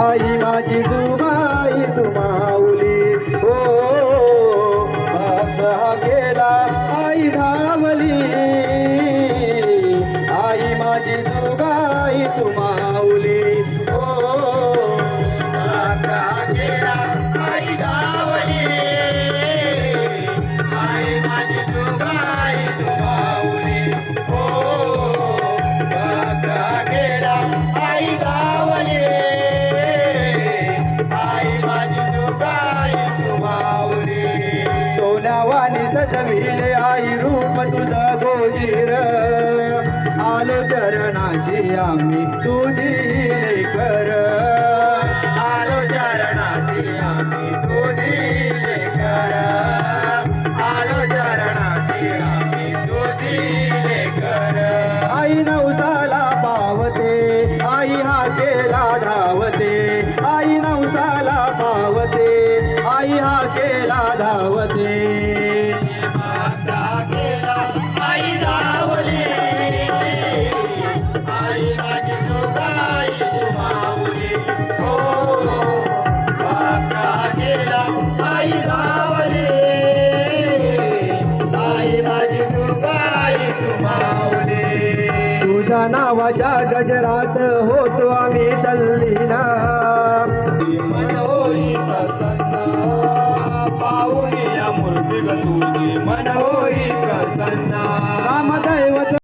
आई माझी जुगाई तू माऊली हो भक्त हा गेला आई धावली आई माझी जुगाई तू माऊली हो भक्त हा गेला आई धावली आई माझी जुगाई तू माऊली हो भक्त हा गेला आई धावली सोन्यावानी सजविले आई रूप तुझं गोजीर आलो चरणाशी आम्ही तुझी लेकर आलो चरणाशी आम्ही तुझी लेकर आलो चरणाशी आम्ही तुझी लेकर आई नवसाला पावते आई हा केला धावते आई नवसाला पावते आई हा केला धावते आई धावली आई माझी जुगाई तू माऊली हो भक्त गेला आई धावली आई माझी जुगाई तू माऊली तुझ्या नावाच्या गजरात होतो आम्ही तल्लीना मन होई प्रसन्न पाहुणी या मूर्ती तुझी मन होई प्रसन्न रामदैवत